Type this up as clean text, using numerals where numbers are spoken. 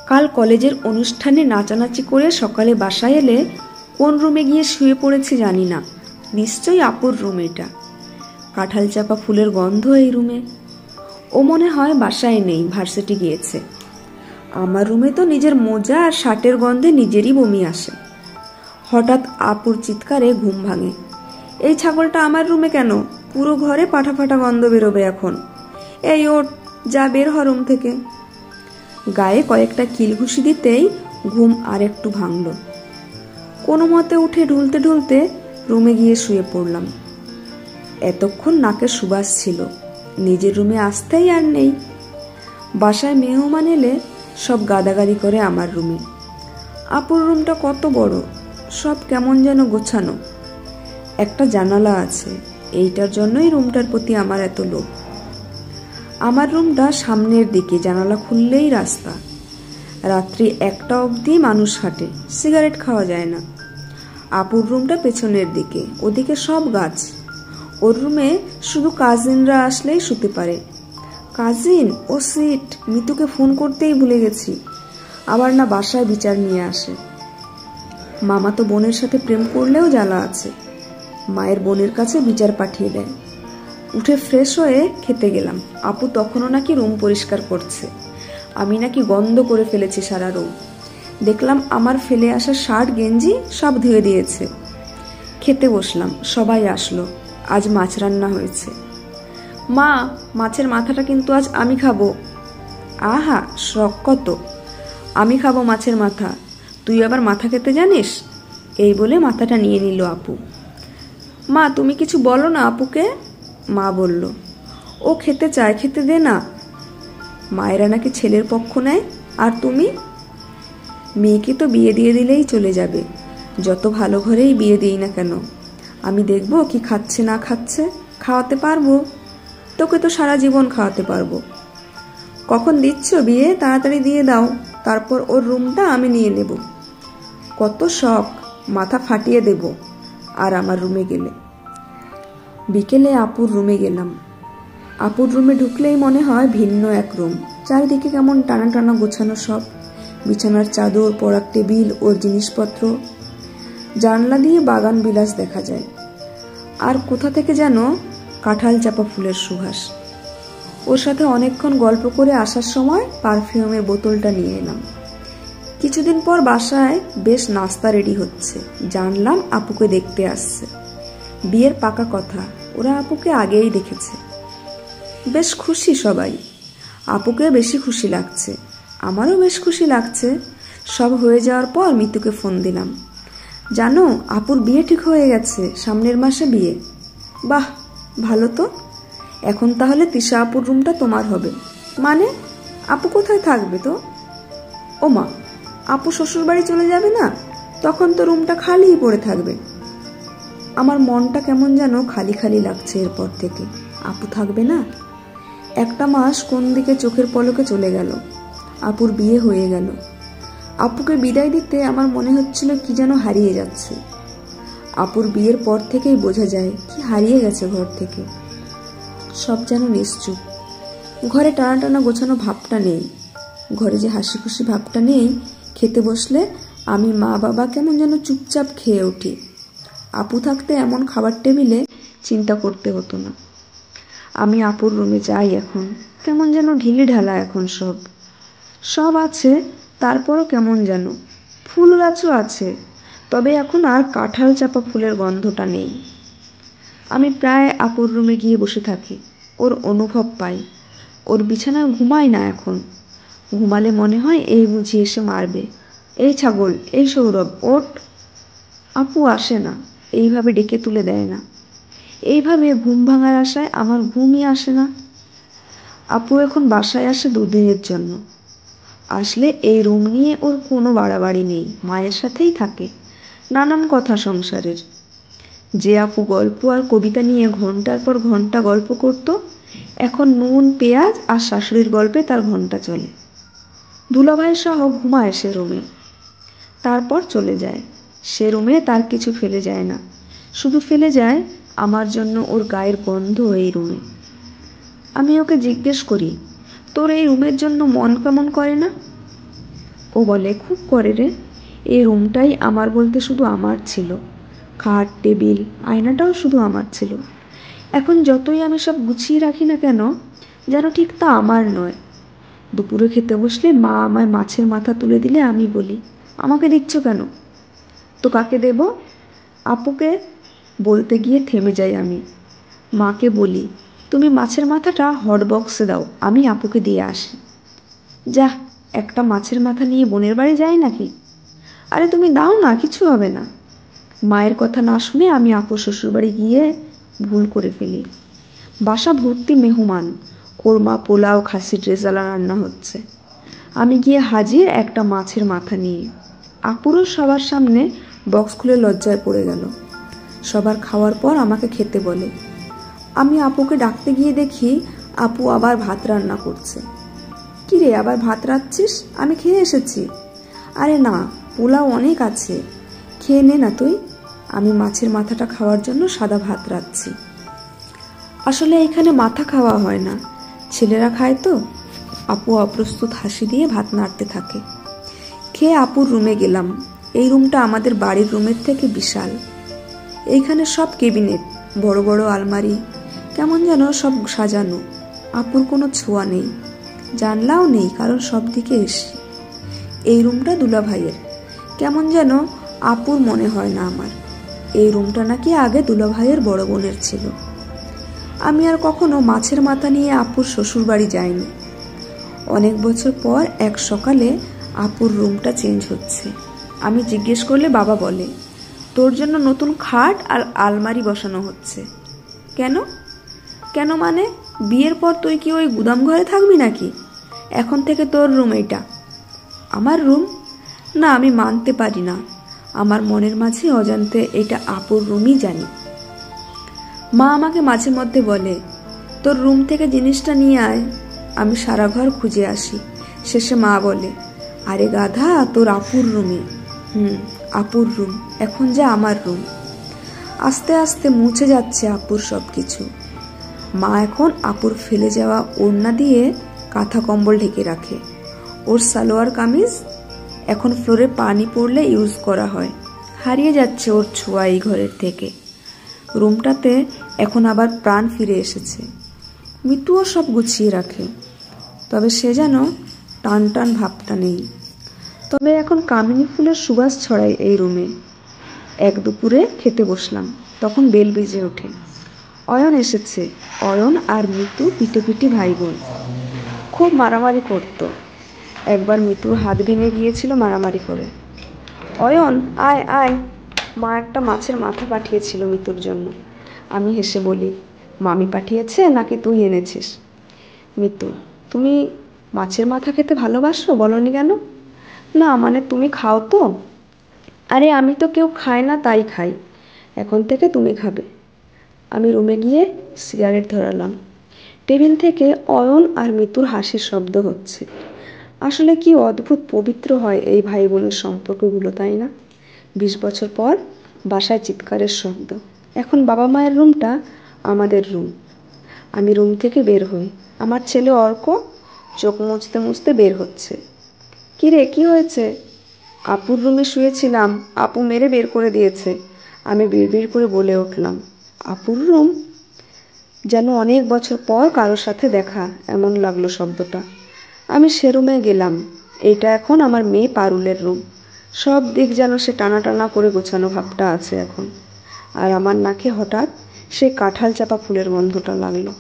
কাল কলেজের অনুষ্ঠানে নাচানাচি করে সকালে বাসায় এলে কোন রুমে গিয়ে শুয়ে পড়েছি জানি না, নিশ্চয়ই আপুর রুম এটা। কাঁঠাল চাপা ফুলের গন্ধ এই রুমে। ও মনে হয় বাসায় নেই, ভার্সিটি গিয়েছে। আমার রুমে তো নিজের মোজা আর শার্টের গন্ধে নিজেরই বমি আসে। হঠাৎ আপুর চিৎকারে ঘুম ভাঙে। এই ছাগলটা আমার রুমে কেন? পুরো ঘরে পাঠা ফাটা গন্ধ বেরোবে এখন। এই ওঠ, যা বের হ রুম থেকে। গায়ে কয়েকটা কিল ঘুষি দিতেই ঘুম আর একটু ভাঙল। কোনো মতে উঠে ঢুলতে ঢুলতে রুমে গিয়ে শুয়ে পড়লাম। এতক্ষণ নাকের সুবাস ছিল, নিজের রুমে আসতেই আর নেই। বাসায় মেহমান এলে সব গাদাগাদি করে আমার রুমে। আপুর রুমটা কত বড়, সব কেমন যেন গোছানো। একটা জানালা আছে, এইটার জন্যই রুমটার প্রতি আমার এত লোভ। আমার রুমটা সামনের দিকে, জানালা খুললেই রাস্তা। রাত্রি 1টা অবধি মানুষ হাঁটে, সিগারেট খাওয়া যায় না। আপুর রুমটা পেছনের দিকে, ওদিকে সব গাছ। ওর রুমে শুধু কাজিনরা আসলেই শুতে পারে। কাজিন ও সিট, মিতুকে ফোন করতেই ভুলে গেছি। আবার না বাসায় বিচার নিয়ে আসে। মামা তো বোনের সাথে প্রেম করলেও জ্বালা আছে, মায়ের বোনের কাছে বিচার পাঠিয়ে দেয়। উঠে ফ্রেশ হয়ে খেতে গেলাম। আপু তখনও নাকি রুম পরিষ্কার করছে। আমি নাকি গন্ধ করে ফেলেছি সারা রুম। দেখলাম আমার ফেলে আসা শার্ট গেঞ্জি সব ধুয়ে দিয়েছে। খেতে বসলাম, সবাই আসলো। আজ মাছ রান্না হয়েছে। মা, মাছের মাথাটা কিন্তু আজ আমি খাবো। আহা, শখ কত! আমি খাবো মাছের মাথা, তুই আবার মাথা খেতে জানিস? এই বলে মাথাটা নিয়ে নিল আপু। মা, তুমি কিছু বলো না আপুকে। মা বলল, ও খেতে চায়, খেতে দে না। মায়েরা নাকি ছেলের পক্ষ নেয়, আর তুমি? মেয়েকে তো বিয়ে দিয়ে দিলেই চলে যাবে, যত ভালো ঘরেই বিয়ে দিই না কেন। আমি দেখবো কি খাচ্ছে না খাচ্ছে, খাওয়াতে পারবো। তোকে তো সারা জীবন খাওয়াতে পারবো। কখন দিচ্ছ বিয়ে? তাড়াতাড়ি দিয়ে দাও, তারপর ওর রুমটা আমি নিয়ে নেব। কত শখ, মাথা ফাটিয়ে দেব। আর আমার রুমে গেলে, বিকেলে আপুর রুমে গেলাম। আপুর রুমে ঢুকলেই মনে হয় ভিন্ন এক রুম। চারিদিকে কেমন টানা টানা গোছানো সব, বিছানার চাদর, পড়ার টেবিল, ওর জিনিসপত্র। জানলা দিয়ে বাগান বিলাস দেখা যায়। আর কোথা থেকে যেন কাঁঠাল চাপা ফুলের সুবাস। ওর সাথে অনেকক্ষণ গল্প করে আসার সময় পারফিউমের বোতলটা নিয়ে এলাম। কিছুদিন পর বাসায় বেশ নাস্তা রেডি হচ্ছে। জানলাম আপুকে দেখতে আসছে। বিয়ের পাকা কথা, ওরা আপুকে আগেই দেখেছে। বেশ খুশি সবাই। আপুকে বেশি খুশি লাগছে, আমারও বেশ খুশি লাগছে। সব হয়ে যাওয়ার পর মিতুকে ফোন দিলাম। জানো, আপুর বিয়ে ঠিক হয়ে গেছে, সামনের মাসে বিয়ে। বাহ, ভালো তো। এখন তাহলে তিশা আপুর রুমটা তোমার হবে। মানে আপু কোথায় থাকবে তো? ও মা, আপু শ্বশুর বাড়ি চলে যাবে না? তখন তো রুমটা খালিই পড়ে থাকবে। আমার মনটা কেমন যেন খালি খালি লাগছে এরপর থেকে। আপু থাকবে না। 1টা মাস কোন দিকে চোখের পলকে চলে গেল। আপুর বিয়ে হয়ে গেল। আপুকে বিদায় দিতে আমার মনে হচ্ছিল কি যেন হারিয়ে যাচ্ছে। আপুর বিয়ের পর থেকেই বোঝা যায় কি হারিয়ে গেছে ঘর থেকে। সব যেন নিশ্চুপ। ঘরে টানা টানা গোছানো ভাবটা নেই। ঘরে যে হাসি খুশি ভাবটা নেই। খেতে বসলে আমি, মা, বাবা কেমন যেন চুপচাপ খেয়ে উঠি। আপু থাকতে এমন খাবার টেবিলে চিন্তা করতে হতো না। আমি আপুর রুমে যাই এখন, কেমন যেন ঢিলে ঢালা এখন সব। সব আছে, তারপরও কেমন যেন। ফুল গাছও আছে, তবে এখন আর কাঁঠাল চাপা ফুলের গন্ধটা নেই। আমি প্রায় আপুর রুমে গিয়ে বসে থাকি, ওর অনুভব পাই। ওর বিছানায় ঘুমাই না এখন। ঘুমালে মনে হয় এই বুঝি এসে মারবে। এই ছাগল, এই সৌরভ, ওঠ। আপু আসে না, এইভাবে ডেকে তুলে দেয় না। এইভাবে ঘুম ভাঙার আশায় আমার ঘুমই আসে না। আপু এখন বাসায় আসে 2 দিনের জন্য। আসলে এই রুম নিয়ে ওর কোনো বাড়াবাড়ি নেই, মায়ের সাথেই থাকে। নানান কথা সংসারের। যে আপু গল্প আর কবিতা নিয়ে ঘন্টার পর ঘন্টা গল্প করত, এখন নুন পেঁয়াজ আর শাশুড়ির গল্পে তার ঘন্টা চলে। দুলাভাই সহ ঘুমায় সে রুমে, তারপর চলে যায়। সে রুমে তার কিছু ফেলে যায় না, শুধু ফেলে যায় আমার জন্য ওর গায়ের গন্ধ এই রুমে। আমি ওকে জিজ্ঞেস করি, তোর এই রুমের জন্য মন কেমন করে না? ও বলে, খুব করে রে। এই রুমটাই আমার বলতে শুধু আমার ছিল। খাট, টেবিল, আয়নাটাও শুধু আমার ছিল। এখন যতই আমি সব গুছিয়ে রাখি না কেন, যেন ঠিক তা আমার নয়। দুপুরে খেতে বসলে মা আমায় মাছের মাথা তুলে দিলে আমি বলি, আমাকে দিচ্ছ কেন? তো কাকে দেব? আপুকে। বলতে গিয়ে থেমে যাই আমি। মাকে বলি, তুমি মাছের মাথাটা হট বক্সে দাও, আমি আপুকে দিয়ে আসি। যা, একটা মাছের মাথা নিয়ে বোনের বাড়ি যাই নাকি? আরে তুমি দাও না, কিছু হবে না। মায়ের কথা না শুনে আমি আপুর শ্বশুরবাড়ি গিয়ে ভুল করে ফেলি। বাসা ভর্তি মেহমান, কোরমা, পোলাও, খাসির রেজালা রান্না হচ্ছে। আমি গিয়ে হাজির একটা মাছের মাথা নিয়ে। আপুরও সবার সামনে বক্স খুলে লজ্জায় পড়ে গেল। সবার খাওয়ার পর আমাকে খেতে বলে। আমি আপুকে ডাকতে গিয়ে দেখি আপু আবার ভাত রান্না করছে। কি রে, আবার ভাত রাঁধছিস? আমি খেয়ে এসেছি। আরে না, পোলাও অনেক আছে, খেয়ে নে না তুই। আমি মাছের মাথাটা খাওয়ার জন্য সাদা ভাত রাঁধছি। আসলে এখানে মাথা খাওয়া হয় না, ছেলেরা খায় তো। আপু অপ্রস্তুত হাসি দিয়ে ভাত নাড়তে থাকে। খেয়ে আপুর রুমে গেলাম। এই রুমটা আমাদের বাড়ির রুমের থেকে বিশাল। এইখানে সব ক্যাবিনেট, বড় বড় আলমারি, কেমন যেন সব সাজানো। আপুর কোনো ছোঁয়া নেই, জানলাও নেই, কারণ সব দিকে এসি। এই রুমটা দুলাভাইয়ের। কেমন যেন আপুর মনে হয় না আমার। এই রুমটা নাকি আগে দুলাভাইয়ের বড় বোনের ছিল। আমি আর কখনো মাছের মাথা নিয়ে আপুর শ্বশুর বাড়ি যাইনি। অনেক বছর পর এক সকালে আপুর রুমটা চেঞ্জ হচ্ছে। আমি জিজ্ঞেস করলে বাবা বলে, তোর জন্য নতুন খাট আর আলমারি বসানো হচ্ছে। কেন? কেন মানে, বিয়ের পর তুই কি ওই গুদাম ঘরে থাকবি নাকি? এখন থেকে তোর রুম এটা। আমার রুম? না, আমি মানতে পারি না। আমার মনের মাঝে অজান্তে এটা আপুর রুমই জানি। মা আমাকে মাঝে মধ্যে বলে, তোর রুম থেকে জিনিসটা নিয়ে আয়। আমি সারা ঘর খুঁজে আসি। শেষে মা বলে, আরে গাধা, তোর আপুর রুমে। আপুর রুম, এখন যা আমার রুম। আস্তে আস্তে মুছে যাচ্ছে আপুর সব কিছু। মা এখন আপুর ফেলে যাওয়া ওড়না দিয়ে কাঁথা কম্বল ঢেকে রাখে। ওর সালোয়ার কামিজ এখন ফ্লোরে পানি পড়লে ইউজ করা হয়। হারিয়ে যাচ্ছে ওর ছোঁয়া এই ঘরের থেকে। রুমটাতে এখন আবার প্রাণ ফিরে এসেছে। মিতুও সব গুছিয়ে রাখে, তবে সে যেন টান টান ভাবটা নেই। তবে এখন কামিনী ফুলের সুবাস ছড়ায় এই রুমে। এক দুপুরে খেতে বসলাম, তখন বেল বেজে ওঠে। অয়ন এসেছে। অয়ন আর মিতু পিটে পিটি ভাই বোন, খুব মারামারি করত। একবার মিতুর হাত ভেঙে গিয়েছিল মারামারি করে। অয়ন, আয় আয়। মা একটা মাছের মাথা পাঠিয়েছিল মিতুর জন্য। আমি হেসে বলি, মামি পাঠিয়েছে নাকি তুই এনেছিস? মিতু, তুমি মাছের মাথা খেতে ভালোবাসো, বলনি কেন? না মানে তুমি খাও তো? আরে আমি তো কেউ খায় না তাই খাই, এখন থেকে তুমি খাবে। আমি রুমে গিয়ে সিগারেট ধরালাম। টেবিল থেকে অয়ন আর মিতুর হাসির শব্দ হচ্ছে। আসলে কি অদ্ভুত পবিত্র হয় এই ভাই বোনের সম্পর্কগুলো, তাই না? 20 বছর পর বাসায় চিৎকারের শব্দ। এখন বাবা মায়ের রুমটা আমাদের রুম। আমি রুম থেকে বের হই। আমার ছেলে অর্ক চোখ মুছতে মুছতে বের হচ্ছে। কি রে, কি হয়েছে? আপুর রুমে শুয়েছিলাম, আপু মেরে বের করে দিয়েছে। আমি বিড়বিড় করে বলে উঠলাম। আপুর রুম? যেন অনেক বছর পর কারোর সাথে দেখা, এমন লাগলো শব্দটা। আমি সে রুমে গেলাম। এইটা এখন আমার মেয়ে পারুলের রুম। সব দিক যেন সে টানা টানা করে গোছানো ভাবটা আছে এখন। আর আমার নাকে হঠাৎ সেই কাঁঠাল চাপা ফুলের গন্ধটা লাগলো।